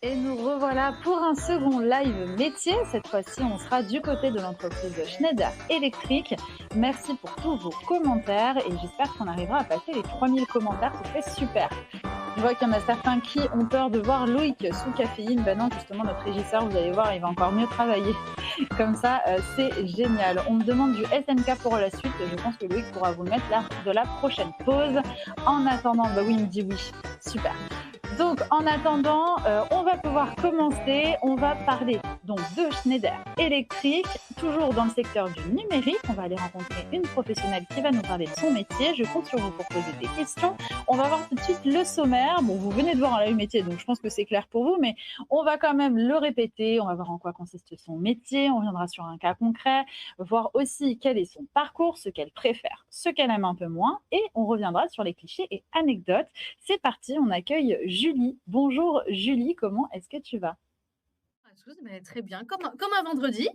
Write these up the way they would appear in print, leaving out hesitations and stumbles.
Et nous revoilà pour un second live métier. Cette fois-ci, on sera du côté de l'entreprise Schneider Electric. Merci pour tous vos commentaires et j'espère qu'on arrivera à passer les 3000 commentaires. Ce serait super. Je vois qu'il y en a certains qui ont peur de voir Loïc sous caféine. Ben non, justement, notre régisseur, vous allez voir, il va encore mieux travailler. Comme ça, c'est génial. On me demande du SNK pour la suite. Je pense que Loïc pourra vous le mettre lors de la prochaine pause. En attendant, bah oui, il me dit oui. Super. Donc, en attendant, on va pouvoir commencer. On va parler donc de Schneider Electric, toujours dans le secteur du numérique. On va aller rencontrer une professionnelle qui va nous parler de son métier. Je compte sur vous pour poser des questions. On va voir tout de suite le sommaire. Bon, vous venez de voir un live métier, donc je pense que c'est clair pour vous, mais on va quand même le répéter. On va voir en quoi consiste son métier. On reviendra sur un cas concret, voir aussi quel est son parcours, ce qu'elle préfère, ce qu'elle aime un peu moins, et on reviendra sur les clichés et anecdotes. C'est parti, on accueille Julie. Bonjour Julie, comment est-ce que tu vas? Mais très bien, comme un vendredi.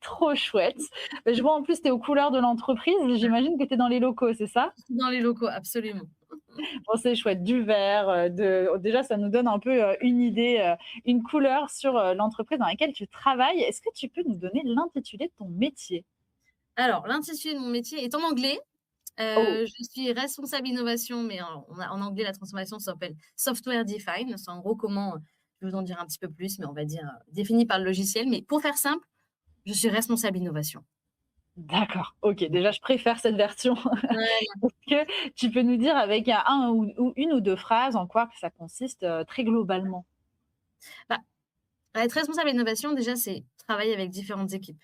Trop chouette. Je vois en plus, tu es aux couleurs de l'entreprise. J'imagine que tu es dans les locaux, c'est ça? Dans les locaux, absolument. Bon, c'est chouette, du vert. Déjà, ça nous donne un peu une idée, une couleur sur l'entreprise dans laquelle tu travailles. Est-ce que tu peux nous donner l'intitulé de ton métier? Alors, l'intitulé de mon métier est en anglais. Oh, Je suis responsable innovation, mais en anglais, la transformation s'appelle software defined. C'est en gros comment, je vais vous en dire un petit peu plus, mais on va dire défini par le logiciel. Mais pour faire simple, je suis responsable innovation. d'accord. Ok, déjà, je préfère cette version. Ouais. Est-ce que tu peux nous dire avec un ou une ou deux phrases en quoi ça consiste très globalement? Bah, être responsable innovation, déjà, c'est travailler avec différentes équipes.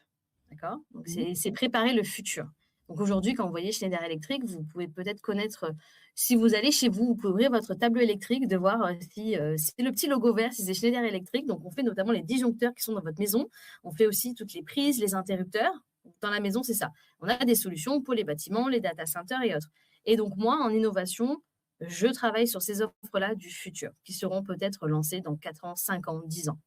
D'accord? Donc Mhm. c'est préparer le futur. Donc aujourd'hui, quand vous voyez Schneider Electric, vous pouvez peut-être connaître, si vous allez chez vous, vous pouvez ouvrir votre tableau électrique, de voir, si, c'est le petit logo vert, si c'est Schneider Electric. Donc on fait notamment les disjoncteurs qui sont dans votre maison. On fait aussi toutes les prises, les interrupteurs. Dans la maison, c'est ça. On a des solutions pour les bâtiments, les data centers et autres. Et donc moi, en innovation, je travaille sur ces offres-là du futur, qui seront peut-être lancées dans 4 ans, 5 ans, 10 ans.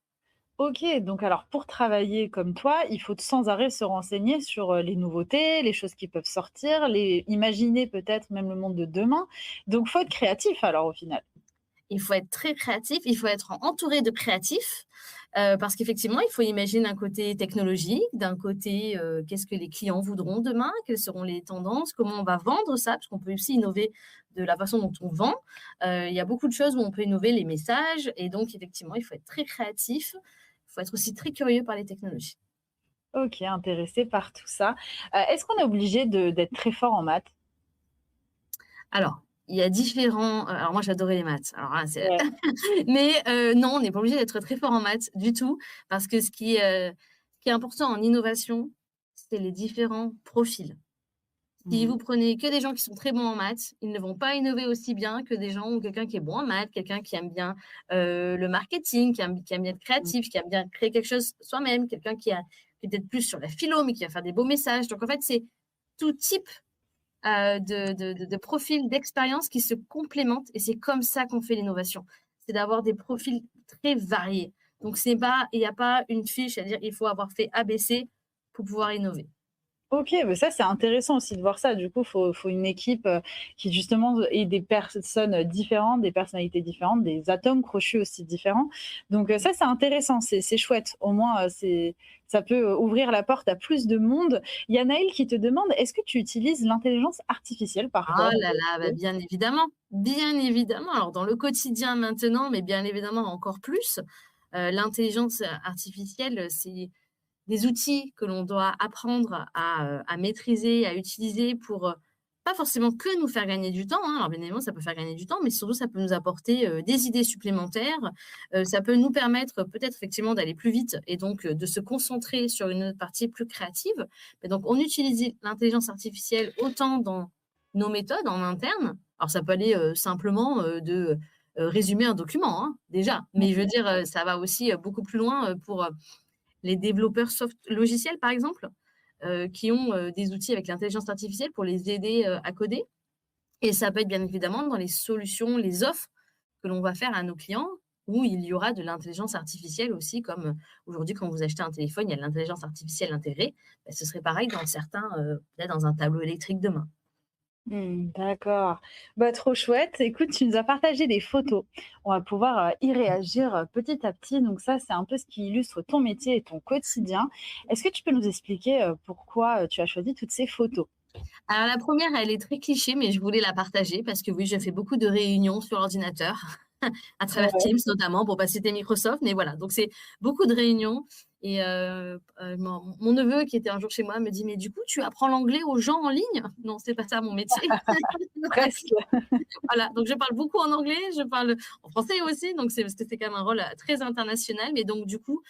OK, donc alors pour travailler comme toi, il faut sans arrêt se renseigner sur, les nouveautés, les choses qui peuvent sortir, les imaginer peut-être même le monde de demain. Donc faut être créatif alors au final? Il faut être très créatif, il faut être entouré de créatifs, parce qu'effectivement, il faut imaginer d'un côté technologique, d'un côté, qu'est-ce que les clients voudront demain? Quelles seront les tendances? Comment on va vendre ça? Parce qu'on peut aussi innover de la façon dont on vend. Il y a beaucoup de choses où on peut innover les messages et donc effectivement, il faut être très créatif. Il faut être aussi très curieux par les technologies. OK, intéressé par tout ça. Est-ce qu'on est obligé d'être très fort en maths? Alors, il y a différents, alors moi j'adorais les maths, alors là, c'est Ouais. mais non, on n'est pas obligé d'être très fort en maths du tout parce que ce qui est important en innovation, c'est les différents profils. Si Mmh. vous prenez que des gens qui sont très bons en maths, ils ne vont pas innover aussi bien que des gens ou quelqu'un qui est bon en maths, quelqu'un qui aime bien, le marketing, qui aime bien être Mmh. créatif, qui aime bien créer quelque chose soi-même, quelqu'un qui est peut-être plus sur la philo, mais qui va faire des beaux messages. Donc en fait, c'est tout type de profils, d'expériences qui se complémentent et c'est comme ça qu'on fait l'innovation. C'est d'avoir des profils très variés. Donc c'est pas il n'y a pas une fiche à dire: «Il faut avoir fait ABC pour pouvoir innover». OK, mais ça, c'est intéressant aussi de voir ça. Du coup, faut une équipe, qui justement ait des personnes différentes, des personnalités différentes, des atomes crochus aussi différents. Donc, ça, c'est intéressant, c'est chouette. Au moins, ça peut, ouvrir la porte à plus de monde. Il y a Naël qui te demande: «Est-ce que tu utilises l'intelligence artificielle parfois Ah dans là tes là, bah, projets?» bien évidemment, bien évidemment. Alors dans le quotidien maintenant, mais bien évidemment encore plus, l'intelligence artificielle, c'est des outils que l'on doit apprendre à maîtriser, à utiliser pour, pas forcément que nous faire gagner du temps, hein. Alors bien évidemment, ça peut faire gagner du temps, mais surtout ça peut nous apporter, des idées supplémentaires. Ça peut nous permettre peut-être effectivement d'aller plus vite et donc, de se concentrer sur une autre partie plus créative. Et donc on utilise l'intelligence artificielle autant dans nos méthodes en interne. Alors ça peut aller, simplement, résumer un document, hein, déjà. Mais je veux dire, ça va aussi, beaucoup plus loin, pour, les développeurs logiciels, par exemple, qui ont, des outils avec l'intelligence artificielle pour les aider, à coder et ça peut être bien évidemment dans les solutions, les offres que l'on va faire à nos clients où il y aura de l'intelligence artificielle aussi comme, aujourd'hui quand vous achetez un téléphone, il y a de l'intelligence artificielle intégrée. Bah, ce serait pareil dans certains, peut-être dans un tableau électrique demain. D'accord. Bah, trop chouette. Écoute, tu nous as partagé des photos. On va pouvoir, y réagir, petit à petit. Donc ça, c'est un peu ce qui illustre ton métier et ton quotidien. Est-ce que tu peux nous expliquer, pourquoi, tu as choisi toutes ces photos? Alors la première, elle est très cliché, mais je voulais la partager parce que oui, je fais beaucoup de réunions sur l'ordinateur, à travers Ouais. Teams notamment. Bon, bah, c'était Microsoft, mais voilà, donc c'est beaucoup de réunions et mon neveu qui était un jour chez moi me dit: «Mais du coup, tu apprends l'anglais aux gens en ligne?» Non, c'est pas ça mon métier. Presque. Voilà, donc je parle beaucoup en anglais, je parle en français aussi, donc c'est parce que c'est quand même un rôle, très international, mais donc du coup,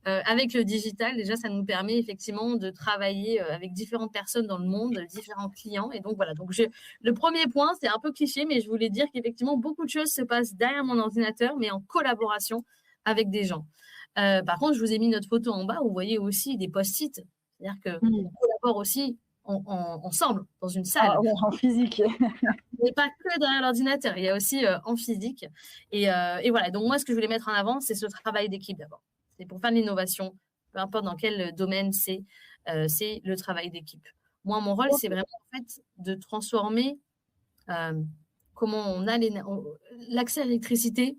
avec le digital, déjà, ça nous permet effectivement de travailler, avec différentes personnes dans le monde, différents clients et donc voilà, donc le premier point, c'est un peu cliché, mais je voulais dire qu'effectivement beaucoup de choses se passent derrière mon ordinateur, mais en collaboration avec des gens. Par contre, je vous ai mis notre photo en bas, où vous voyez aussi des post-it, c'est-à-dire qu'on Mmh. collabore aussi ensemble dans une Ah salle. ouais, en physique. Mais pas que derrière l'ordinateur, il y a aussi, en physique et voilà, donc moi, ce que je voulais mettre en avant, c'est ce travail d'équipe d'abord. C'est pour faire de l'innovation, peu importe dans quel domaine c'est le travail d'équipe. Moi, mon rôle, c'est OK. vraiment, en fait, de transformer, hem, comment on a l'accès à l'électricité,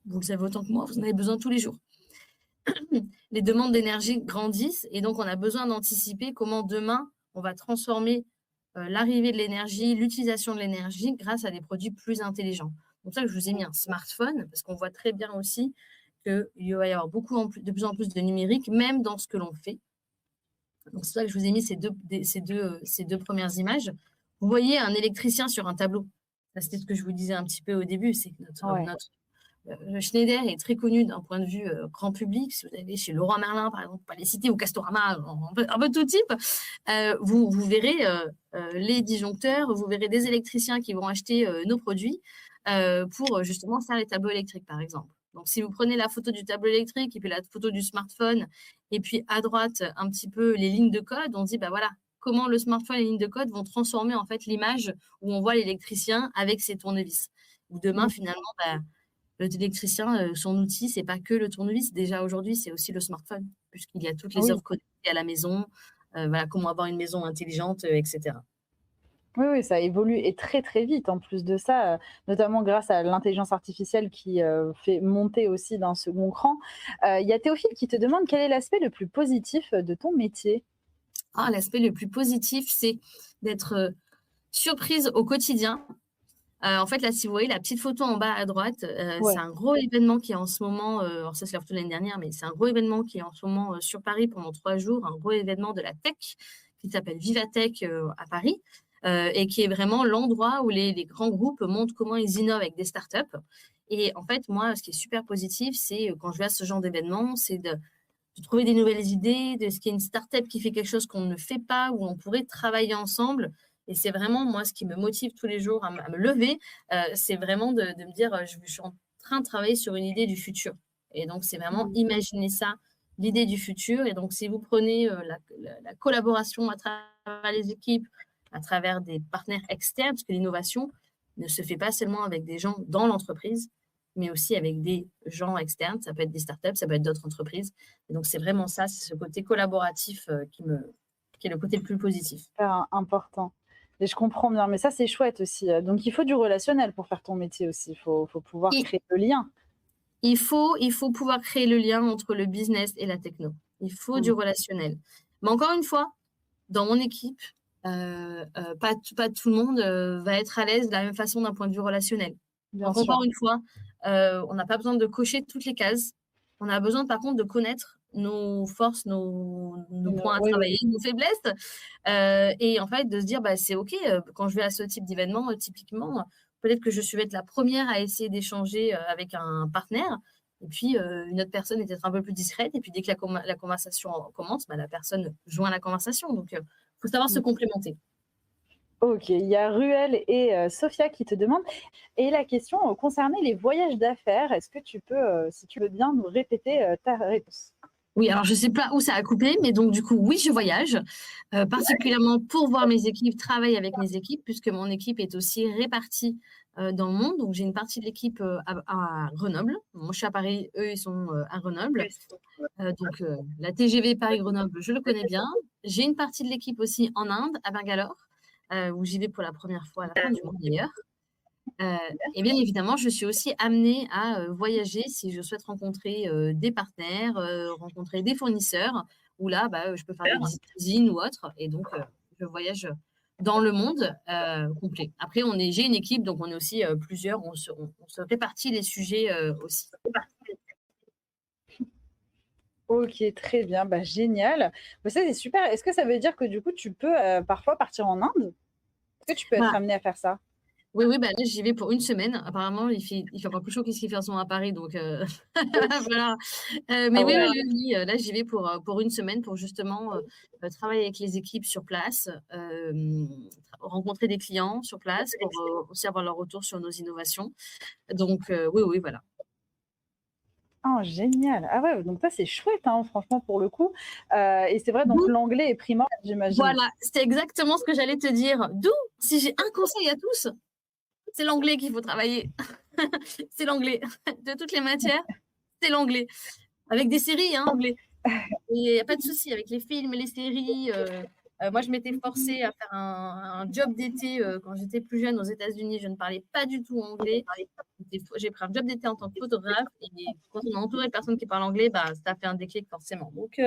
vous le savez autant que moi, vous en avez besoin tous les jours. Les demandes d'énergie grandissent et donc on a besoin d'anticiper comment demain on va transformer l'arrivée de l'énergie, l'utilisation de l'énergie grâce à des produits plus intelligents. C'est pour ça que je vous ai mis un smartphone parce qu'on voit très bien aussi qu'il va y avoir de plus en plus de numérique, même dans ce que l'on fait. Donc c'est pour ça que je vous ai mis ces deux premières images. Vous voyez un électricien sur un tableau. C'était ce que je vous disais un petit peu au début, c'est que Ouais. Schneider est très connu d'un point de vue grand public. Si vous allez chez Leroy Merlin, par exemple, pas les citer, ou Castorama, un peu tout type, vous verrez les disjoncteurs, vous verrez des électriciens qui vont acheter nos produits pour justement faire les tableaux électriques, par exemple. Donc, si vous prenez la photo du tableau électrique et puis la photo du smartphone, et puis à droite, un petit peu les lignes de code, on dit, bah voilà, comment le smartphone et les lignes de code vont transformer en fait l'image où on voit l'électricien avec ses tournevis. Ou demain, Mmh. finalement, bah, l'électricien, son outil, c'est pas que le tournevis. Déjà aujourd'hui, c'est aussi le smartphone, puisqu'il y a toutes les Oui. offres connectées à la maison, voilà, comment avoir une maison intelligente, et cetera. Oui, oui, ça évolue et très, très vite en plus de ça, notamment grâce à l'intelligence artificielle qui, fait monter aussi d'un second cran. Il y a Théophile qui te demande quel est l'aspect le plus positif, de ton métier? Ah, l'aspect le plus positif, c'est d'être, surprise au quotidien. En fait, là, si vous voyez la petite photo en bas à droite, c'est Ouais. un gros événement qui est en ce moment, alors ça, c'est la photo de l'année dernière, mais c'est un gros événement qui est en ce moment, sur Paris pendant 3 jours, un gros événement de la tech qui s'appelle Vivatech, à Paris, et qui est vraiment l'endroit où les grands groupes montrent comment ils innovent avec des startups et en fait, moi, ce qui est super positif, c'est, quand je vais à ce genre d'événement, c'est de trouver des nouvelles idées, de ce qu'il y a une startup qui fait quelque chose qu'on ne fait pas, où on pourrait travailler ensemble. Et c'est vraiment, moi, ce qui me motive tous les jours à me lever, c'est vraiment de me dire, je suis en train de travailler sur une idée du futur. Et donc, c'est vraiment Mmh. imaginer ça, l'idée du futur. Et donc, si vous prenez la collaboration à travers les équipes, à travers des partenaires externes, parce que l'innovation ne se fait pas seulement avec des gens dans l'entreprise, mais aussi avec des gens externes. Ça peut être des startups, ça peut être d'autres entreprises. Et donc, c'est vraiment ça, c'est ce côté collaboratif qui est le côté le plus positif. Super important et je comprends bien, mais ça, c'est chouette aussi, donc il faut du relationnel pour faire ton métier aussi. Il faut pouvoir Et créer le lien. il faut pouvoir créer le lien entre le business et la techno. Il faut du Mmh. relationnel. Mais encore une fois, dans mon équipe, pas tout le monde va être à l'aise de la même façon d'un point de vue relationnel. Bien Donc, sûr. encore une fois, on n'a pas besoin de cocher toutes les cases. On a besoin, par contre, de connaître nos forces, nos Une points à Oui, oui. travailler, nos faiblesses. Et en fait, de se dire, bah, c'est OK, quand je vais à ce type d'événement, typiquement, peut-être que je vais être la première à essayer d'échanger avec un partenaire. Et puis, une autre personne est peut-être un peu plus discrète. Et puis, dès que la conversation commence, bah, la personne joint la conversation. Donc, il faut savoir se Mmh. complémenter. OK, il y a Ruel et Sophia qui te demandent et la question, concernait les voyages d'affaires. Est-ce que tu peux, si tu veux bien, nous répéter, ta réponse? Oui, alors je sais pas où ça a coupé, mais donc du coup, oui, je voyage, particulièrement pour voir mes équipes, travailler avec mes équipes, puisque mon équipe est aussi répartie, dans le monde. Donc j'ai une partie de l'équipe, à Grenoble. Moi, je suis à Paris, eux, ils sont, à Grenoble. Donc la TGV Paris-Grenoble, je le connais bien. J'ai une partie de l'équipe aussi en Inde, à Bangalore. où j'y vais pour la première fois à la fin du mois d'ailleurs. Et bien évidemment, je suis aussi amenée à voyager si je souhaite rencontrer des partenaires, rencontrer des fournisseurs, où là, je peux faire des visites d'usines ou autres. Et donc, je voyage dans le monde complet. Après, j'ai une équipe, donc on est aussi plusieurs, on se répartit les sujets aussi. Ok, très bien, génial. Ça, c'est super. Est-ce que ça veut dire que du coup, tu peux parfois partir en Inde? Est-ce que tu peux être Voilà. amené à faire ça? Oui, là, j'y vais pour une semaine. Apparemment, il fait encore plus chaud qu'ici qu'il fait en ce moment à Paris, donc voilà. Mais Ah oui, ouais. là, j'y vais pour une semaine pour justement travailler avec les équipes sur place, rencontrer des clients sur place pour aussi avoir leur retour sur nos innovations. Donc oui, voilà. Oh, génial. Ah ouais, donc ça, c'est chouette, hein, franchement, pour le coup. Et c'est vrai, donc l'anglais est primordial, j'imagine. Voilà, c'était exactement ce que j'allais te dire. D'où, si j'ai un conseil à tous, c'est l'anglais qu'il faut travailler. C'est l'anglais. De toutes les matières, c'est l'anglais. Avec des séries, hein, anglais. Il n'y a pas de souci avec les films, les séries. Moi, je m'étais forcée à faire un job d'été quand j'étais plus jeune aux États-Unis. Je ne parlais pas du tout anglais. J'ai pris un job d'été en tant que photographe. Et quand on est entouré de personnes qui parlent anglais, ça fait un déclic forcément. Donc,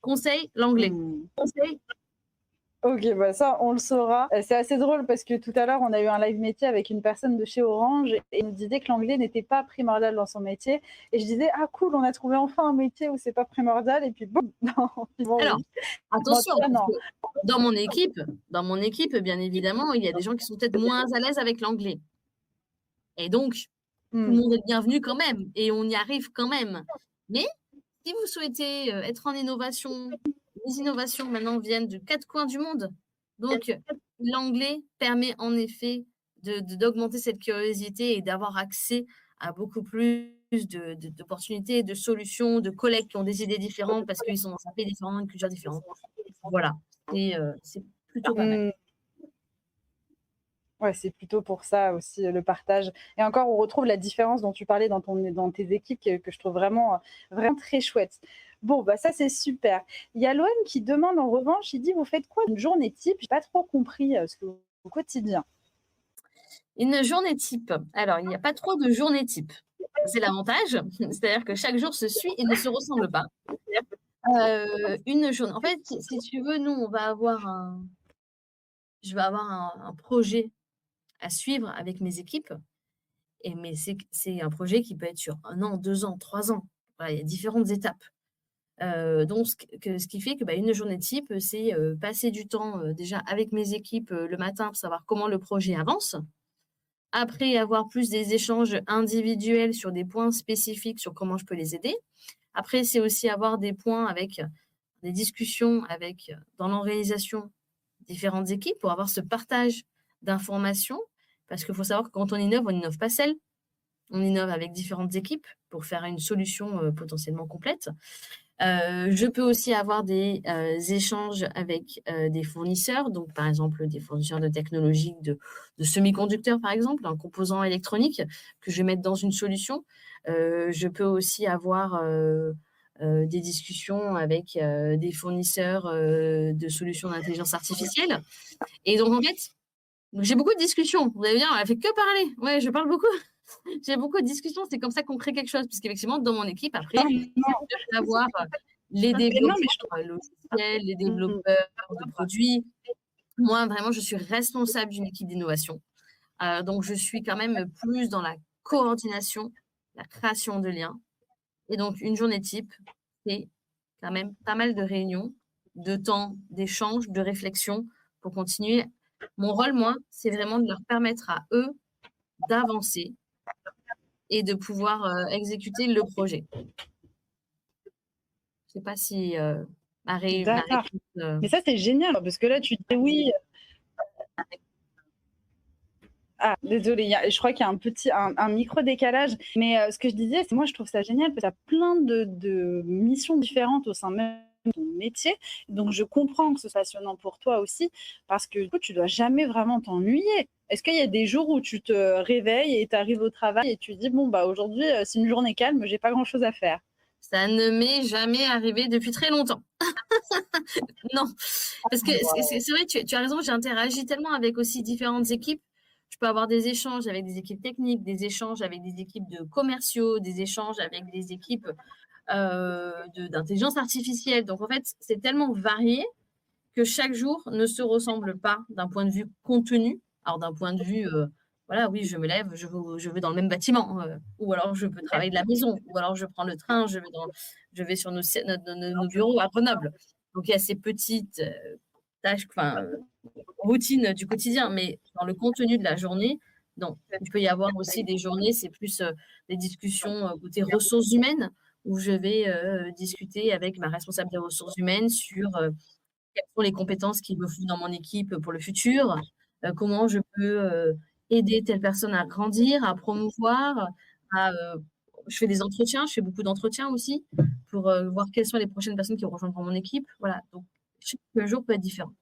conseil, l'anglais. Conseil. Ok, ça, on le saura. C'est assez drôle parce que tout à l'heure, on a eu un live métier avec une personne de chez Orange et il nous disait que l'anglais n'était pas primordial dans son métier. Et je disais, ah cool, on a trouvé enfin un métier où c'est pas primordial. Et puis, boum, non. Bon, Alors, oui. attention, Bon, non. dans mon équipe, bien évidemment, il y a des gens qui sont peut-être moins à l'aise avec l'anglais. Et donc, tout le monde est bienvenu quand même et on y arrive quand même. Mais si vous souhaitez être en innovation, les innovations maintenant viennent de 4 coins du monde. Donc, l'anglais permet en effet d'augmenter cette curiosité et d'avoir accès à beaucoup plus d'opportunités, de solutions, de collègues qui ont des idées différentes parce qu'ils sont dans un pays différent, une culture différente. Voilà, c'est plutôt pas mal. Ouais, c'est plutôt pour ça aussi le partage. Et encore, on retrouve la différence dont tu parlais dans tes équipes que je trouve vraiment, vraiment très chouette. Bon, ça c'est super. Il y a Loane qui demande en revanche, il dit, vous faites quoi une journée type? J'ai pas trop compris ce que vous au quotidien. Une journée type. Alors, il n'y a pas trop de journée type. C'est l'avantage, c'est-à-dire que chaque jour se suit et ne se ressemble pas. Une journée. En fait, si tu veux, nous, je vais avoir un projet à suivre avec mes équipes. Mais c'est un projet qui peut être sur 1 an, 2 ans, 3 ans. Voilà, il y a différentes étapes. Donc, ce qui fait que une journée type, c'est passer du temps déjà avec mes équipes le matin pour savoir comment le projet avance. Après, avoir plus des échanges individuels sur des points spécifiques sur comment je peux les aider. Après, c'est aussi avoir des points avec des discussions avec, dans l'organisation, différentes équipes pour avoir ce partage d'informations. Parce qu'il faut savoir que quand on n'innove pas seul. On innove avec différentes équipes pour faire une solution potentiellement complète. Je peux aussi avoir des échanges avec des fournisseurs, donc par exemple des fournisseurs de technologie, de semi-conducteurs par exemple, un composant électronique que je vais mettre dans une solution. Je peux aussi avoir des discussions avec des fournisseurs de solutions d'intelligence artificielle. Et donc en fait, j'ai beaucoup de discussions. Vous allez dire, elle fait que parler. Ouais, je parle beaucoup. J'ai beaucoup de discussions, c'est comme ça qu'on crée quelque chose. Puisqu'effectivement, dans mon équipe, après, je peux avoir les développeurs logiciels, les développeurs de produits. Moi, vraiment, je suis responsable d'une équipe d'innovation. Donc, je suis quand même plus dans la coordination, la création de liens. Et donc, une journée type, c'est quand même pas mal de réunions, de temps d'échange, de réflexion pour continuer. Mon rôle, moi, c'est vraiment de leur permettre à eux d'avancer et de pouvoir exécuter le projet. Je ne sais pas si ma réponse. Mais ça, c'est génial, parce que là, tu dis oui. Ah, désolée, je crois qu'il y a un micro-décalage. Mais ce que je disais, c'est moi, je trouve ça génial, parce qu'il y a plein de missions différentes au sein même de ton métier. Donc, je comprends que ce soit passionnant pour toi aussi, parce que du coup, tu ne dois jamais vraiment t'ennuyer. Est-ce qu'il y a des jours où tu te réveilles et tu arrives au travail et tu dis, bon, aujourd'hui, c'est une journée calme, j'ai pas grand-chose à faire? Ça ne m'est jamais arrivé depuis très longtemps. Non, parce que c'est vrai, tu as raison, j'interagis tellement avec aussi différentes équipes. Je peux avoir des échanges avec des équipes techniques, des échanges avec des équipes de commerciaux, des échanges avec des équipes d'intelligence artificielle. Donc, en fait, c'est tellement varié que chaque jour ne se ressemble pas d'un point de vue contenu. Alors, d'un point de vue, voilà, oui, je me lève, je vais dans le même bâtiment, ou alors je peux travailler de la maison, ou alors je prends le train, je vais sur nos bureaux à Grenoble. Donc, il y a ces petites tâches, enfin, routines du quotidien, mais dans le contenu de la journée, non. Il peut y avoir aussi des journées, c'est plus des discussions côté ressources humaines, où je vais discuter avec ma responsable des ressources humaines sur quelles sont les compétences qu'il me faut dans mon équipe pour le futur, comment je peux aider telle personne à grandir, à promouvoir, je fais des entretiens, je fais beaucoup d'entretiens aussi pour voir quelles sont les prochaines personnes qui vont rejoindre mon équipe. Voilà, donc chaque jour peut être différent.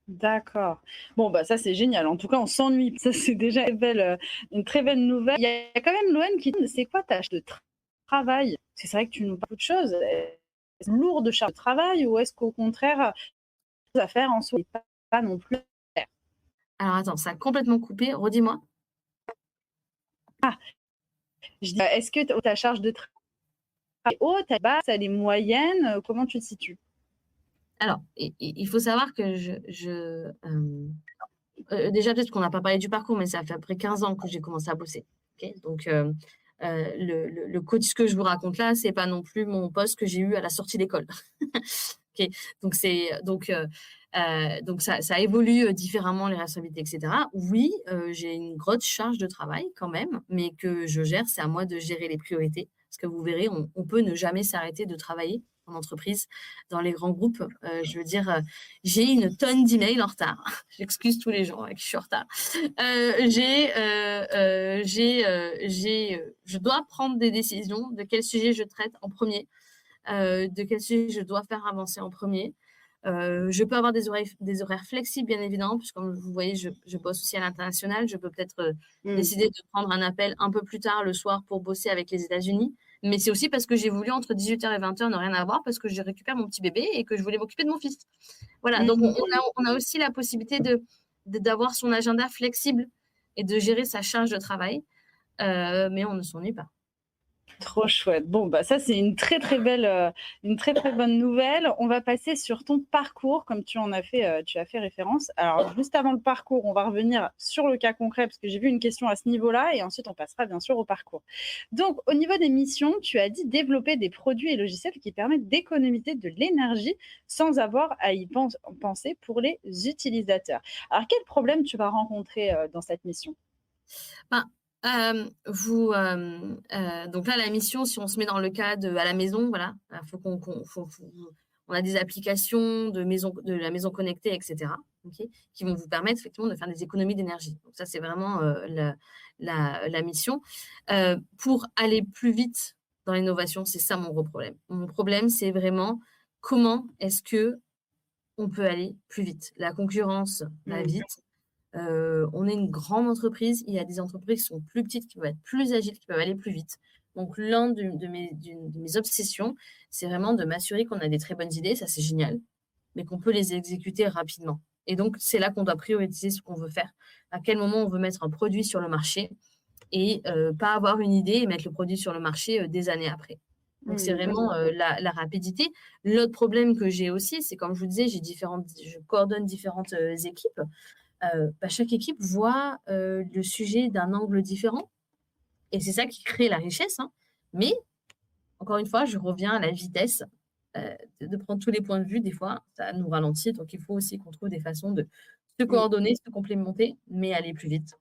D'accord. Bon, bah ça, c'est génial. En tout cas, on s'ennuie. Ça, c'est déjà une très belle nouvelle. Il y a quand même Loane qui dit, c'est quoi ta charge de travail? C'est vrai que tu nous parles de choses. Est-ce lourde charge de travail ou est-ce qu'au contraire, à faire en soi, pas non plus. Alors attends, ça a complètement coupé, redis-moi. Ah, je dis, est-ce que ta charge de travail est haute, elle est basse, elle est moyenne? Comment tu te situes? Alors, il faut savoir que déjà, peut-être qu'on n'a pas parlé du parcours, mais ça fait après 15 ans que j'ai commencé à bosser. Okay, donc, le coach que je vous raconte là, c'est pas non plus mon poste que j'ai eu à la sortie d'école. Okay, donc ça évolue différemment les responsabilités, etc. Oui, j'ai une grosse charge de travail quand même, mais que je gère. C'est à moi de gérer les priorités. Parce que vous verrez, on peut ne jamais s'arrêter de travailler en entreprise, dans les grands groupes. Je veux dire, j'ai une tonne d'emails en retard. J'excuse tous les gens avec qui je suis en retard. Je dois prendre des décisions de quel sujet je traite en premier, de quel sujet je dois faire avancer en premier. Je peux avoir des horaires flexibles, bien évidemment, puisque comme vous voyez, je bosse aussi à l'international. Je peux peut-être décider de prendre un appel un peu plus tard le soir pour bosser avec les États-Unis. Mais c'est aussi parce que j'ai voulu entre 18h et 20h ne rien avoir, parce que je récupère mon petit bébé et que je voulais m'occuper de mon fils. Voilà, donc on a aussi la possibilité d'avoir son agenda flexible et de gérer sa charge de travail, mais on ne s'ennuie pas. Trop chouette. Bon, bah ça, c'est une très très bonne nouvelle. On va passer sur ton parcours, comme tu as fait référence. Alors, juste avant le parcours, on va revenir sur le cas concret, parce que j'ai vu une question à ce niveau-là, et ensuite, on passera bien sûr au parcours. Donc, au niveau des missions, tu as dit développer des produits et logiciels qui permettent d'économiser de l'énergie sans avoir à y penser pour les utilisateurs. Alors, quel problème tu vas rencontrer dans cette mission? Donc là, la mission, si on se met dans le cas à la maison, voilà, on a des applications de la maison connectée, etc., okay, qui vont vous permettre effectivement de faire des économies d'énergie. Donc ça, c'est vraiment la mission. Pour aller plus vite dans l'innovation, c'est ça mon gros problème. Mon problème, c'est vraiment comment est-ce que on peut aller plus vite. La concurrence va vite. On est une grande entreprise. Il y a des entreprises qui sont plus petites, qui peuvent être plus agiles, qui peuvent aller plus vite. Donc, l'un de mes obsessions, c'est vraiment de m'assurer qu'on a des très bonnes idées, ça c'est génial, mais qu'on peut les exécuter rapidement. Et donc, c'est là qu'on doit prioriser ce qu'on veut faire. À quel moment on veut mettre un produit sur le marché et pas avoir une idée et mettre le produit sur le marché des années après. Donc, c'est vraiment la rapidité. L'autre problème que j'ai aussi, c'est comme je vous disais, je coordonne différentes équipes. Chaque équipe voit le sujet d'un angle différent et c'est ça qui crée la richesse. Hein. Mais, encore une fois, je reviens à la vitesse de prendre tous les points de vue. Des fois, ça nous ralentit. Donc, il faut aussi qu'on trouve des façons de se coordonner, se complémenter, mais aller plus vite.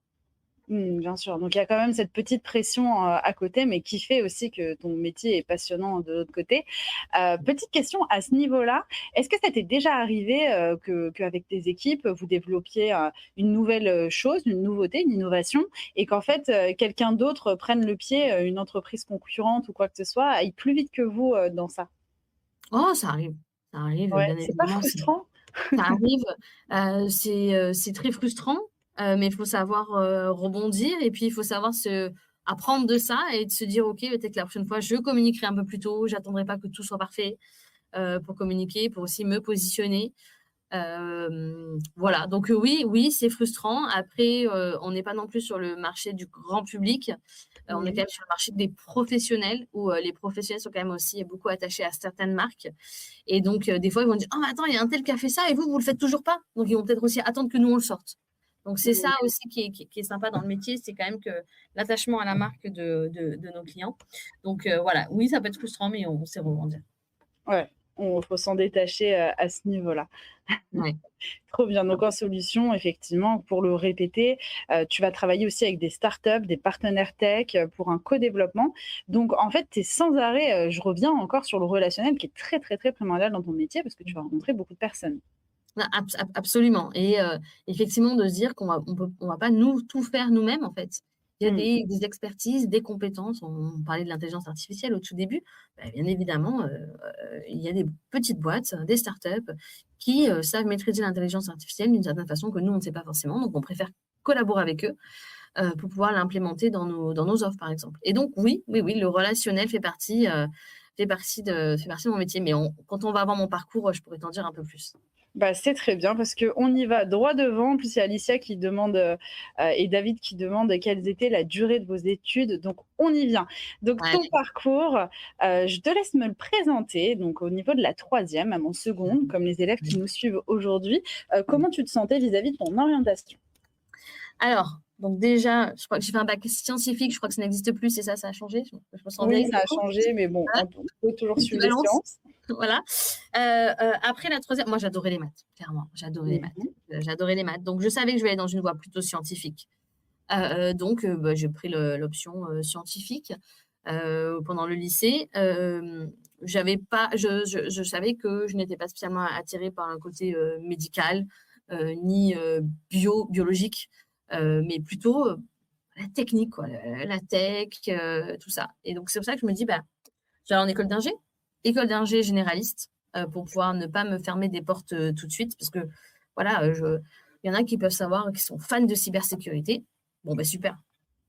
Bien sûr. Donc, il y a quand même cette petite pression à côté, mais qui fait aussi que ton métier est passionnant de l'autre côté. Petite question à ce niveau-là, est-ce que ça t'est déjà arrivé qu'avec tes équipes, vous développiez une nouvelle chose, une nouveauté, une innovation, et qu'en fait, quelqu'un d'autre prenne le pied, une entreprise concurrente ou quoi que ce soit, aille plus vite que vous dans ça? Oh, ça arrive. Ça arrive, Ouais, bien c'est pas évidemment. frustrant? Ça arrive. C'est très frustrant, mais il faut savoir rebondir et puis il faut savoir apprendre de ça et de se dire, OK, peut-être que la prochaine fois, je communiquerai un peu plus tôt, j'attendrai pas que tout soit parfait pour communiquer, pour aussi me positionner. Voilà, donc oui, c'est frustrant. Après, on n'est pas non plus sur le marché du grand public. On est quand même sur le marché des professionnels où les professionnels sont quand même aussi beaucoup attachés à certaines marques. Et donc, des fois, ils vont dire, oh, mais attends, il y a un tel qui a fait ça et vous le faites toujours pas. Donc, ils vont peut-être aussi attendre que nous, on le sorte. Donc, c'est ça aussi qui est sympa dans le métier, c'est quand même que l'attachement à la marque de nos clients. Donc, voilà, oui, ça peut être frustrant, mais on sait rebondir. Ouais, on faut s'en détacher à ce niveau-là. Ouais. Trop bien. Donc en solution, effectivement, pour le répéter, tu vas travailler aussi avec des startups, des partenaires tech pour un co-développement. Donc en fait, tu es sans arrêt, je reviens encore sur le relationnel qui est très, très, très primordial dans ton métier parce que tu vas rencontrer beaucoup de personnes. Absolument. Et effectivement, de se dire qu'on va pas nous tout faire nous-mêmes, en fait. Il y a des expertises, des compétences. On parlait de l'intelligence artificielle au tout début. Bien évidemment, il y a des petites boîtes, des startups qui savent maîtriser l'intelligence artificielle d'une certaine façon que nous, on ne sait pas forcément. Donc, on préfère collaborer avec eux pour pouvoir l'implémenter dans nos offres, par exemple. Et donc, oui, le relationnel fait partie de mon métier. Mais quand on va voir mon parcours, je pourrais t'en dire un peu plus. Bah, c'est très bien parce qu'on y va droit devant. En plus, il y a Alicia qui demande et David qui demande quelles étaient la durée de vos études. Donc, on y vient. Donc, ton parcours, je te laisse me le présenter. Donc, au niveau de la troisième, à mon seconde, comme les élèves qui nous suivent aujourd'hui, comment tu te sentais vis-à-vis de ton orientation? Alors, donc déjà, je crois que j'ai fait un bac scientifique. Je crois que ça n'existe plus. C'est ça, ça a changé. Je me sens Oui, vieille. ça a changé, mais bon, Voilà. on peut toujours suivre les sciences. Voilà. Après la troisième, moi j'adorais les maths, clairement. J'adorais les maths. J'adorais les maths. Donc je savais que je vais aller dans une voie plutôt scientifique. Donc j'ai pris l'option scientifique pendant le lycée. J'avais pas, je savais que je n'étais pas spécialement attirée par un côté médical ni biologique, mais plutôt la technique, quoi, la tech, tout ça. Et donc c'est pour ça que je me dis, j'allais en école d'ingé généraliste pour pouvoir ne pas me fermer des portes tout de suite parce que voilà, il y en a qui peuvent savoir qui sont fans de cybersécurité. Bon, super.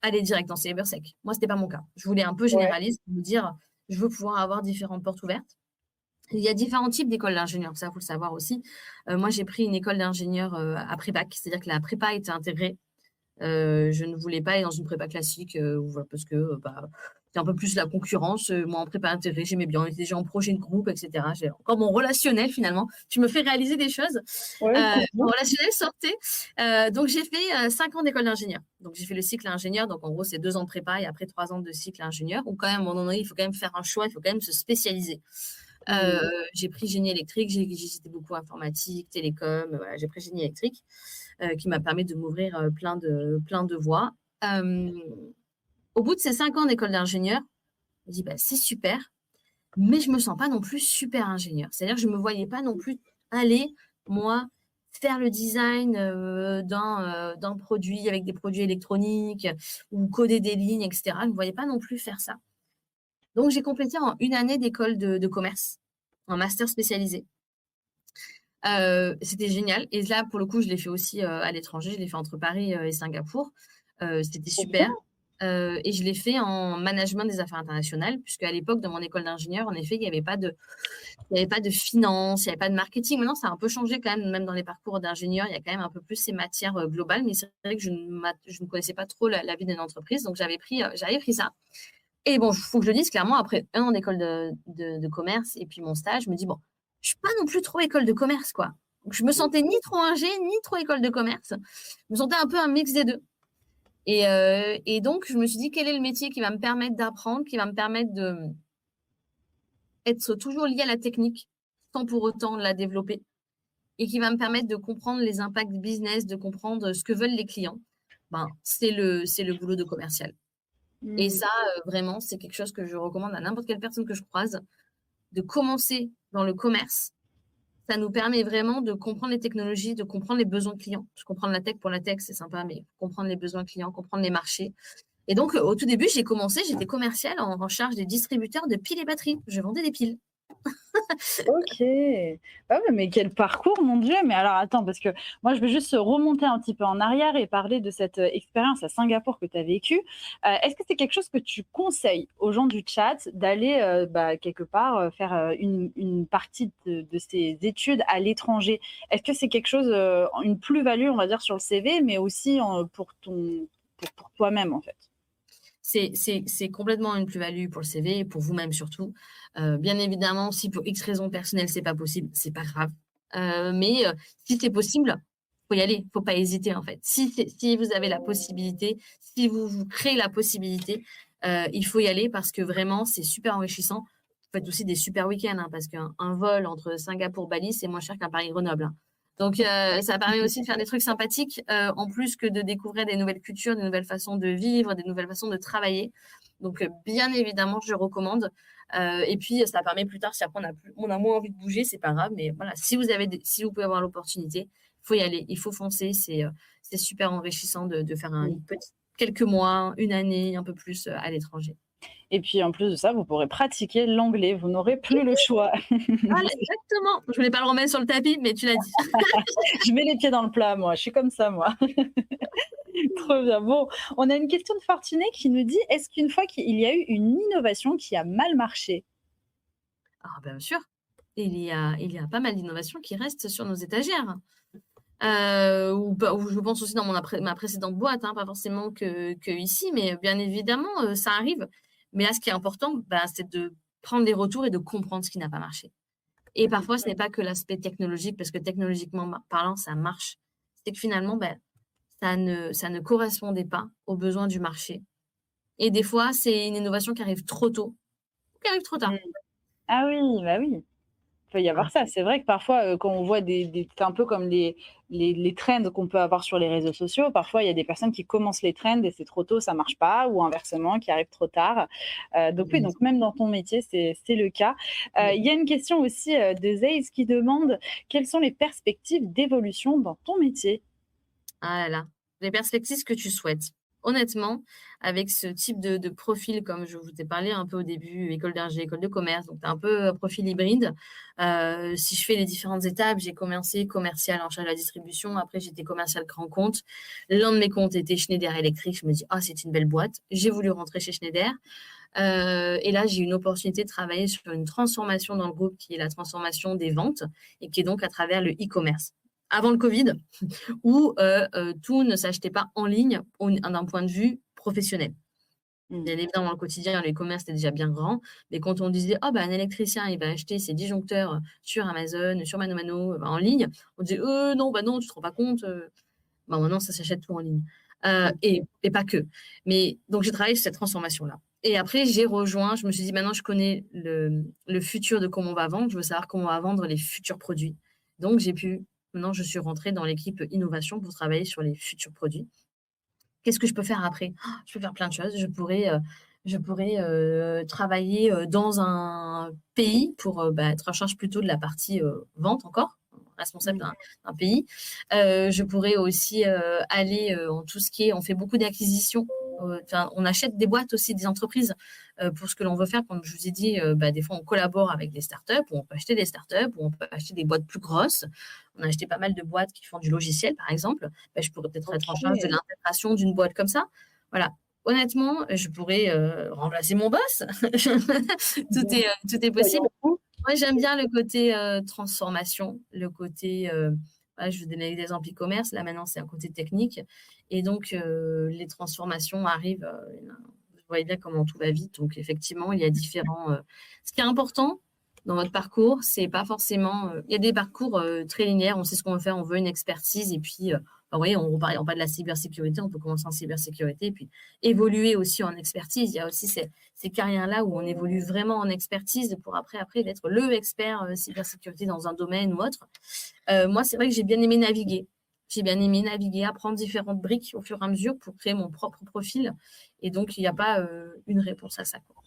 Allez direct en cybersec. Moi, c'était pas mon cas. Je voulais un peu généraliste, me dire, je veux pouvoir avoir différentes portes ouvertes. Il y a différents types d'écoles d'ingénieurs, ça, il faut le savoir aussi. Moi, j'ai pris une école d'ingénieur à prépa, c'est-à-dire que la prépa était intégrée. Je ne voulais pas aller dans une prépa classique parce que c'est un peu plus la concurrence. Moi, en prépa intégrée, j'aimais bien. On était déjà en projet de groupe, etc. J'ai encore mon relationnel, finalement. Tu me fais réaliser des choses. Mon relationnel sortait. Donc, j'ai fait 5 ans d'école d'ingénieur. Donc, j'ai fait le cycle ingénieur. Donc, en gros, c'est 2 ans de prépa et après 3 ans de cycle ingénieur. Ou quand même, à un moment donné, il faut quand même faire un choix. Il faut quand même se spécialiser. J'ai pris génie électrique. J'ai cité beaucoup informatique, télécom. Voilà, j'ai pris génie électrique qui m'a permis de m'ouvrir plein de voies. Au bout de ces 5 ans d'école d'ingénieur, je me dis, c'est super, mais je ne me sens pas non plus super ingénieur. C'est-à-dire que je ne me voyais pas non plus aller, moi, faire le design d'un produit avec des produits électroniques ou coder des lignes, etc. Je ne me voyais pas non plus faire ça. Donc, j'ai complété en 1 année d'école de commerce, un master spécialisé. C'était génial. Et là, pour le coup, je l'ai fait aussi à l'étranger. Je l'ai fait entre Paris et Singapour. C'était super. Et je l'ai fait en management des affaires internationales, puisque à l'époque, dans mon école d'ingénieur, en effet, il n'y avait pas de finance, il n'y avait pas de marketing. Maintenant, ça a un peu changé quand même dans les parcours d'ingénieur. Il y a quand même un peu plus ces matières globales, mais c'est vrai que je ne connaissais pas trop la vie d'une entreprise. Donc, j'avais pris ça. Et bon, il faut que je le dise clairement, après 1 an d'école de commerce et puis mon stage, je me dis, bon, je ne suis pas non plus trop école de commerce, quoi. Donc, je me sentais ni trop ingé, ni trop école de commerce. Je me sentais un peu un mix des deux. Et donc, je me suis dit, quel est le métier qui va me permettre d'apprendre, qui va me permettre d'être toujours lié à la technique, sans pour autant la développer, et qui va me permettre de comprendre les impacts business, de comprendre ce que veulent les clients. C'est le boulot de commercial. Et ça, vraiment, c'est quelque chose que je recommande à n'importe quelle personne que je croise, de commencer dans le commerce. Ça nous permet vraiment de comprendre les technologies, de comprendre les besoins clients. Je comprends la tech pour la tech, c'est sympa, mais comprendre les besoins clients, comprendre les marchés. Et donc, au tout début, j'étais commerciale en charge des distributeurs de piles et batteries. Je vendais des piles. OK. Ah ouais, mais quel parcours, mon Dieu! Mais alors attends, parce que moi, je veux juste remonter un petit peu en arrière et parler de cette, expérience à Singapour que tu as vécue. Est-ce que c'est quelque chose que tu conseilles aux gens du chat d'aller, quelque part, faire, une partie de ses études à l'étranger? Est-ce que c'est quelque chose, une plus-value, on va dire, sur le CV, mais aussi pour toi-même, en fait? C'est complètement une plus-value pour le CV et pour vous-même surtout. Bien évidemment, si pour X raisons personnelles, c'est pas possible, c'est pas grave. Mais si c'est possible, faut y aller, faut pas hésiter en fait. Si vous avez la possibilité, si vous vous créez la possibilité, il faut y aller parce que vraiment, c'est super enrichissant. Vous faites aussi des super week-ends, hein, parce qu'un vol entre Singapour-Bali, c'est moins cher qu'un Paris-Grenoble, hein. Donc, ça permet aussi de faire des trucs sympathiques, en plus que de découvrir des nouvelles cultures, des nouvelles façons de vivre, des nouvelles façons de travailler. Donc, bien évidemment, je recommande. Et puis, ça permet plus tard, si après on a moins envie de bouger, c'est pas grave. Mais voilà, si vous pouvez avoir l'opportunité, il faut y aller, il faut foncer. C'est super enrichissant de faire quelques mois, une année, un peu plus à l'étranger. Et puis en plus de ça, vous pourrez pratiquer l'anglais, vous n'aurez plus le choix. Voilà, exactement. Je voulais pas le remettre sur le tapis, mais tu l'as dit. Je mets les pieds dans le plat, moi, je suis comme ça, moi. Trop bien. Bon, on a une question de Fortuné qui nous dit: «Est-ce qu'une fois qu'il y a eu une innovation qui a mal marché?» Ah, bien sûr. Il y a pas mal d'innovations qui restent sur nos étagères. Ou je pense aussi dans ma précédente boîte, hein, pas forcément que ici, mais bien évidemment, ça arrive. Mais là, ce qui est important, bah, c'est de prendre les retours et de comprendre ce qui n'a pas marché. Et parfois, ce n'est pas que l'aspect technologique, parce que technologiquement parlant, ça marche. C'est que finalement, bah, ça ne correspondait pas aux besoins du marché. Et des fois, c'est une innovation qui arrive trop tôt ou qui arrive trop Mmh. tard. Ah oui, bah oui. Il peut y avoir Voilà. ça. C'est vrai que parfois, quand on voit des c'est un peu comme les trends qu'on peut avoir sur les réseaux sociaux. Parfois, il y a des personnes qui commencent les trends et c'est trop tôt, ça marche pas ou inversement, qui arrivent trop tard. Donc oui, donc même dans ton métier, c'est le cas. Il y a une question aussi, de Zeiss qui demande: «Quelles sont les perspectives d'évolution dans ton métier?» Ah là là, les perspectives que tu souhaites. Honnêtement, avec ce type de profil, comme je vous ai parlé un peu au début, école d'ingé, école de commerce, donc tu un peu profil hybride. Si je fais les différentes étapes, j'ai commencé commercial en charge de la distribution, après j'étais commercial grand compte. L'un de mes comptes était Schneider Electric. Je me dis, ah, c'est une belle boîte. J'ai voulu rentrer chez Schneider. Et là, j'ai eu une opportunité de travailler sur une transformation dans le groupe qui est la transformation des ventes et qui est donc à travers le e-commerce. Avant le Covid, où tout ne s'achetait pas en ligne d'un point de vue professionnel. Mmh. Bien évidemment, dans le quotidien, le e-commerce était déjà bien grand, mais quand on disait: «Oh bah, un électricien, il va acheter ses disjoncteurs sur Amazon, sur ManoMano, en ligne», on disait: non, bah non, tu te rends pas compte, bah, maintenant ça s'achète tout en ligne». Mmh. Et pas que. Mais donc j'ai travaillé sur cette transformation-là et après je me suis dit: «Maintenant je connais le futur de comment on va vendre, je veux savoir comment on va vendre les futurs produits». Donc maintenant je suis rentrée dans l'équipe innovation pour travailler sur les futurs produits. Qu'est-ce que je peux faire après? Je peux faire plein de choses. Je pourrais travailler, dans un pays pour, être en charge plutôt de la partie, vente encore, responsable Mmh. d'un pays. Je pourrais aussi, aller, en tout ce qui est on fait beaucoup d'acquisitions, enfin, on achète des boîtes aussi, des entreprises, pour ce que l'on veut faire. Comme je vous ai dit, des fois, on collabore avec des startups, ou on peut acheter des startups, ou on peut acheter des boîtes plus grosses. On a acheté pas mal de boîtes qui font du logiciel, par exemple. Je pourrais peut-être être en charge de OK. l'intégration d'une boîte comme ça. Voilà. Honnêtement, je pourrais, remplacer mon boss. Tout est possible. Soyons fous. Moi, j'aime bien le côté, transformation, le côté, voilà, je vais donner des exemples e-commerce. Là, maintenant, c'est un côté technique et donc les transformations arrivent, vous voyez bien comment tout va vite. Donc effectivement, il y a différents, ce qui est important dans votre parcours, c'est pas forcément, il y a des parcours, très linéaires. On sait ce qu'on veut faire, on veut une expertise et puis, bah, vous voyez, on parle de la cybersécurité, on peut commencer en cybersécurité et puis évoluer aussi en expertise. Il y a aussi ces carrières-là où on évolue vraiment en expertise pour après d'être le expert, cybersécurité dans un domaine ou autre. Moi, c'est vrai que j'ai bien aimé naviguer. J'ai bien aimé naviguer, apprendre différentes briques au fur et à mesure pour créer mon propre profil et donc il n'y a pas, une réponse à ça, quoi.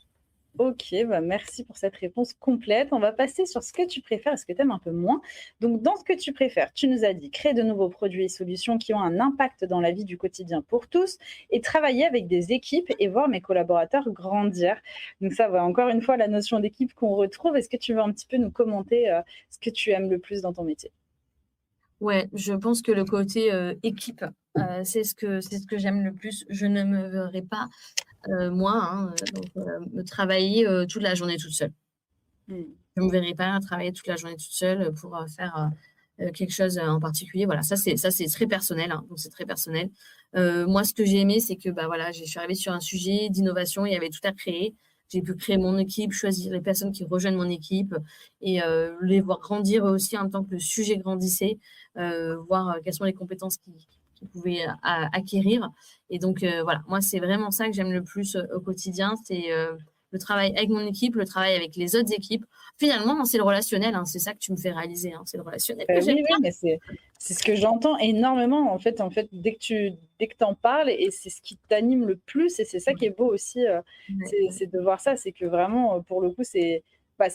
Ok, bah merci pour cette réponse complète. On va passer sur ce que tu préfères et ce que tu aimes un peu moins. Donc, dans ce que tu préfères, tu nous as dit créer de nouveaux produits et solutions qui ont un impact dans la vie du quotidien pour tous et travailler avec des équipes et voir mes collaborateurs grandir. Donc, ça, va encore une fois, la notion d'équipe qu'on retrouve. Est-ce que tu veux un petit peu nous commenter ce que tu aimes le plus dans ton métier? Ouais, je pense que le côté équipe, c'est ce que j'aime le plus. Je ne me verrais pas, moi, hein, me travailler toute la journée toute seule. Hmm. Je ne me verrais pas travailler toute la journée toute seule pour faire quelque chose en particulier. Voilà, ça c'est très personnel, hein, donc c'est très personnel. Moi, ce que j'ai aimé, c'est que bah, voilà, je suis arrivée sur un sujet d'innovation, il y avait tout à créer. J'ai pu créer mon équipe, choisir les personnes qui rejoignent mon équipe et les voir grandir eux aussi en même temps que le sujet grandissait, voir quelles sont les compétences qu'ils pouvaient acquérir. Et donc, voilà, moi, c'est vraiment ça que j'aime le plus au quotidien, c'est le travail avec mon équipe, le travail avec les autres équipes. Finalement, c'est le relationnel, hein, c'est ça que tu me fais réaliser, hein, c'est le relationnel que j'aime Oui, oui, mais c'est ce que j'entends énormément en fait, dès que tu en parles et c'est ce qui t'anime le plus et c'est ça qui est beau aussi, bien. c'est de voir ça, c'est que vraiment, pour le coup, c'est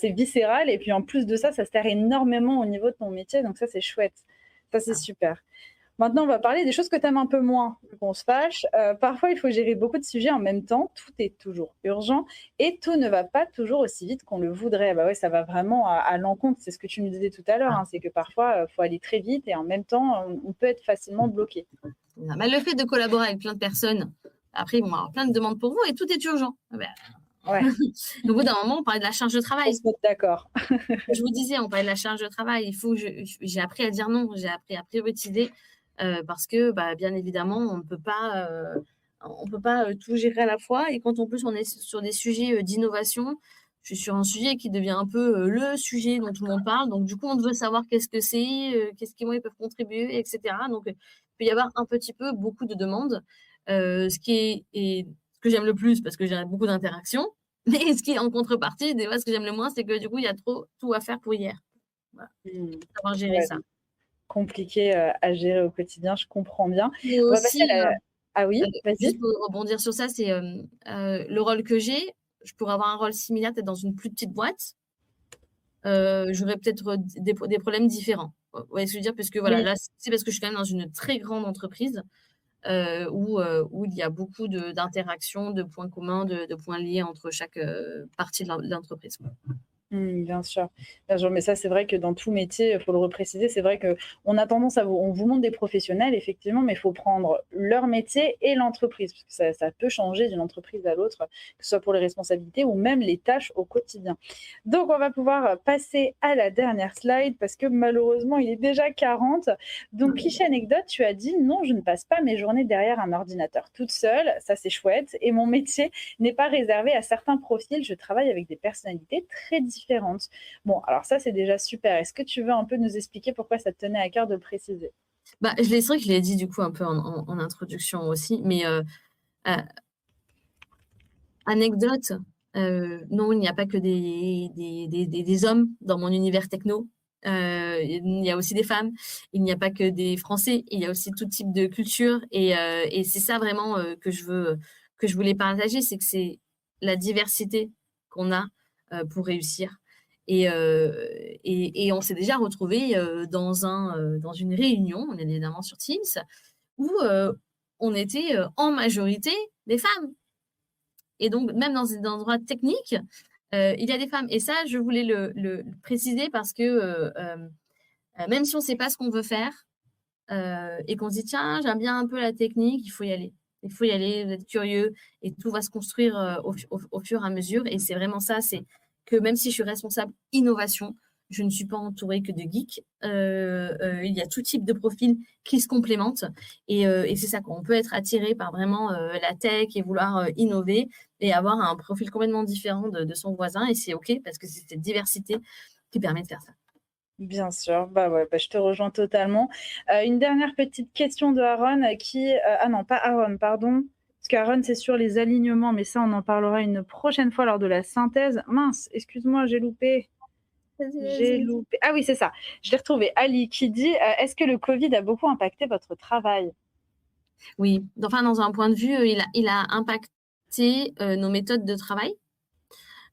viscéral et puis en plus de ça, ça sert énormément au niveau de ton métier donc ça, c'est chouette. Ça, c'est super. Maintenant, on va parler des choses que tu aimes un peu moins, vu qu'on se fâche. Parfois, il faut gérer beaucoup de sujets en même temps. Tout est toujours urgent et tout ne va pas toujours aussi vite qu'on le voudrait. Bah ouais, ça va vraiment à l'encontre. C'est ce que tu nous disais tout à l'heure, hein, c'est que parfois, il faut aller très vite et en même temps, on peut être facilement bloqué. Mais le fait de collaborer avec plein de personnes, après, ils vont avoir plein de demandes pour vous et tout est urgent. Ah ben, Ouais, au bout d'un moment, on parlait de la charge de on travail. se met d'accord. Je vous disais, on parlait de la charge de travail. Il faut que j'ai appris à dire non, j'ai appris à prioriser parce que, bah, bien évidemment, on peut pas tout gérer à la fois. Et quand en plus on est sur des sujets d'innovation, je suis sur un sujet qui devient un peu le sujet dont tout le monde parle. Donc, du coup, on veut savoir qu'est-ce que c'est, qu'est-ce qu'ils ils peuvent contribuer, etc. Donc, il peut y avoir un petit peu beaucoup de demandes, ce qui est, et ce que j'aime le plus parce que j'ai beaucoup d'interactions. Mais ce qui est en contrepartie, des fois, ce que j'aime le moins, c'est que du coup, il y a trop tout à faire pour hier. Voilà, Hmm. savoir gérer Ouais, ça. compliqué à gérer au quotidien, je comprends bien. Et On va passer aussi, à la... Ah oui, juste vas-y. pour rebondir sur ça, c'est le rôle que j'ai. Je pourrais avoir un rôle similaire peut-être dans une plus petite boîte. J'aurais peut-être des problèmes différents. Vous voyez ce que je veux dire? Parce que voilà, Oui. là, c'est parce que je suis quand même dans une très grande entreprise où il y a beaucoup d'interactions, de points communs, de points liés entre chaque partie de l'entreprise. Bien sûr. Bien sûr, mais ça, c'est vrai que dans tout métier, il faut le repréciser, c'est vrai qu'on a tendance on vous montre des professionnels, effectivement, mais il faut prendre leur métier et l'entreprise, parce que ça peut changer d'une entreprise à l'autre, que ce soit pour les responsabilités ou même les tâches au quotidien. Donc, on va pouvoir passer à la dernière slide, parce que malheureusement, il est déjà 40. Donc, cliché anecdote, tu as dit, non, je ne passe pas mes journées derrière un ordinateur toute seule, ça c'est chouette, et mon métier n'est pas réservé à certains profils, je travaille avec des personnalités très différentes. Bon, alors ça, c'est déjà super. Est-ce que tu veux un peu nous expliquer pourquoi ça te tenait à cœur de le préciser? Bah, c'est vrai que je l'ai dit du coup un peu en introduction aussi, mais euh, anecdote, non, il n'y a pas que des hommes dans mon univers techno. Il y a aussi des femmes. Il n'y a pas que des Français. Il y a aussi tout type de culture. Et c'est ça vraiment que je voulais partager, c'est que c'est la diversité qu'on a pour réussir. Et on s'est déjà retrouvés dans une réunion, on est évidemment sur Teams, où on était en majorité des femmes. Et donc, même dans des endroits techniques, il y a des femmes. Et ça, je voulais le préciser parce que même si on ne sait pas ce qu'on veut faire et qu'on se dit, tiens, j'aime bien un peu la technique, il faut y aller. Il faut y aller, vous êtes curieux et tout va se construire au fur et à mesure. Et c'est vraiment ça, c'est que même si je suis responsable innovation, je ne suis pas entourée que de geeks. Il y a tout type de profils qui se complémentent. Et c'est ça, qu'on peut être attiré par vraiment la tech et vouloir innover et avoir un profil complètement différent de son voisin. Et c'est OK parce que c'est cette diversité qui permet de faire ça. Bien sûr, bah ouais, bah je te rejoins totalement. Une dernière petite question de Aaron ah non, pas Aaron, pardon. Parce qu'Aaron, c'est sur les alignements, mais ça, on en parlera une prochaine fois lors de la synthèse. Mince, excuse-moi, j'ai loupé. J'ai Vas-y. loupé. Ah oui, c'est ça. Je l'ai retrouvé. Ali qui dit est-ce que le Covid a beaucoup impacté votre travail? Oui, enfin, dans un point de vue, il a impacté nos méthodes de travail.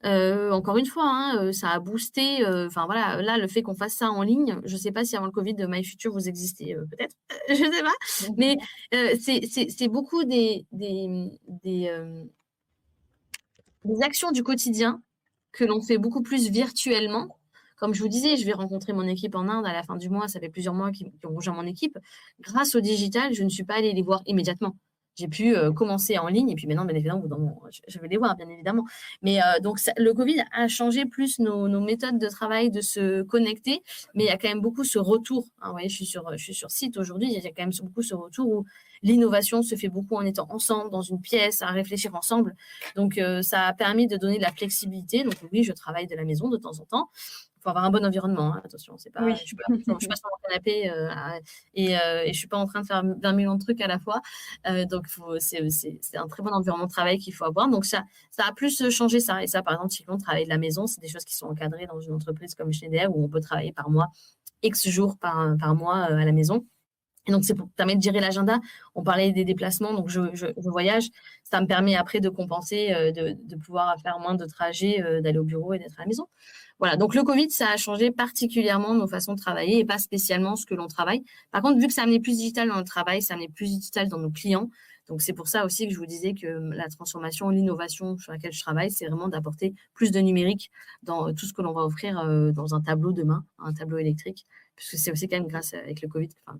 Encore une fois, hein, ça a boosté, enfin voilà, là, le fait qu'on fasse ça en ligne, je ne sais pas si avant le covid, MyFuture vous existiez, peut-être, je ne sais pas. Mais, c'est beaucoup des actions du quotidien que l'on fait beaucoup plus virtuellement. Comme je vous disais, je vais rencontrer mon équipe en Inde à la fin du mois, ça fait plusieurs mois qu'ils ont rejoint mon équipe. Grâce au digital, je ne suis pas allée les voir immédiatement. J'ai pu, commencer en ligne et puis maintenant, bien évidemment, au bout d'un moment, je vais les voir, bien évidemment. Mais, donc ça le covid a changé plus nos méthodes de travail, de se connecter, mais il y a quand même beaucoup ce retour, hein. Vous voyez, je suis sur site aujourd'hui, il y a quand même beaucoup ce retour où l'innovation se fait beaucoup en étant ensemble dans une pièce, à réfléchir ensemble. Donc, ça a permis de donner de la flexibilité. Donc oui, je travaille de la maison de temps en temps. Il faut avoir un bon environnement, hein, attention, c'est pas, Oui. je suis pas sur mon canapé et je suis pas en train de faire 20 millions de trucs à la fois. Donc, c'est un très bon environnement de travail qu'il faut avoir. Donc, ça a plus changé ça. Et ça, par exemple, typiquement, travailler de la maison, c'est des choses qui sont encadrées dans une entreprise comme Schneider où on peut travailler par mois, X jours par mois à la maison. Et donc, c'est pour permettre de gérer l'agenda. On parlait des déplacements, donc je voyage. Ça me permet après de compenser, de pouvoir faire moins de trajets, d'aller au bureau et d'être à la maison. Voilà, donc le Covid, ça a changé particulièrement nos façons de travailler et pas spécialement ce que l'on travaille. Par contre, vu que ça a amené plus digital dans le travail, ça a amené plus digital dans nos clients. Donc, c'est pour ça aussi que je vous disais que la transformation, l'innovation sur laquelle je travaille, c'est vraiment d'apporter plus de numérique dans tout ce que l'on va offrir dans un tableau demain, un tableau électrique, puisque c'est aussi quand même grâce avec le Covid, enfin,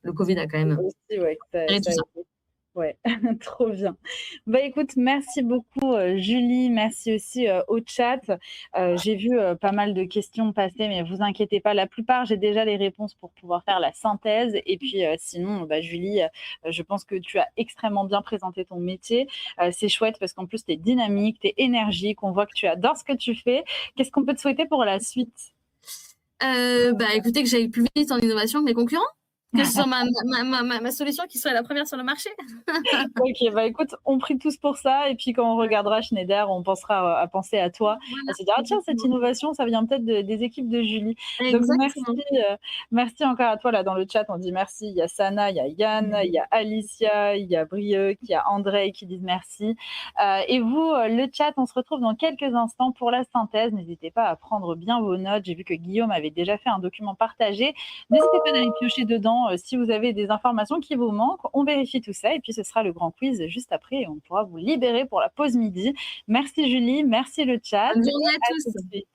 le Covid a quand même Aussi, ouais, géré tout ça a ça. été. Ouais, trop bien. Bah écoute, merci beaucoup Julie, merci aussi au chat. J'ai vu pas mal de questions passer, mais vous inquiétez pas, la plupart, j'ai déjà les réponses pour pouvoir faire la synthèse. Et puis sinon, bah, Julie, je pense que tu as extrêmement bien présenté ton métier. C'est chouette parce qu'en plus, tu es dynamique, tu es énergique, on voit que tu adores ce que tu fais. Qu'est-ce qu'on peut te souhaiter pour la suite? Bah écoutez, que j'aille plus vite en innovation que mes concurrents, que ce soit ma solution qui soit la première sur le marché. Ok, bah écoute, on prie tous pour ça. Et puis quand on regardera Schneider, on pensera à penser à toi, Voilà, à se dire, ah tiens, cette innovation, ça vient peut-être des équipes de Julie. Donc merci, exactement. merci encore à toi là dans le chat. On dit merci. Il y a Sana, il y a Yann, il y a Alicia, il y a Brieux, il y a André qui disent merci. Et vous, le chat, on se retrouve dans quelques instants pour la synthèse. N'hésitez pas à prendre bien vos notes. J'ai vu que Guillaume avait déjà fait un document partagé. N'hésitez pas d'aller piocher dedans si vous avez des informations qui vous manquent. On vérifie tout ça et puis ce sera le grand quiz juste après et on pourra vous libérer pour la pause midi. Merci Julie, merci le chat. Bonne journée à À tout tous. de suite.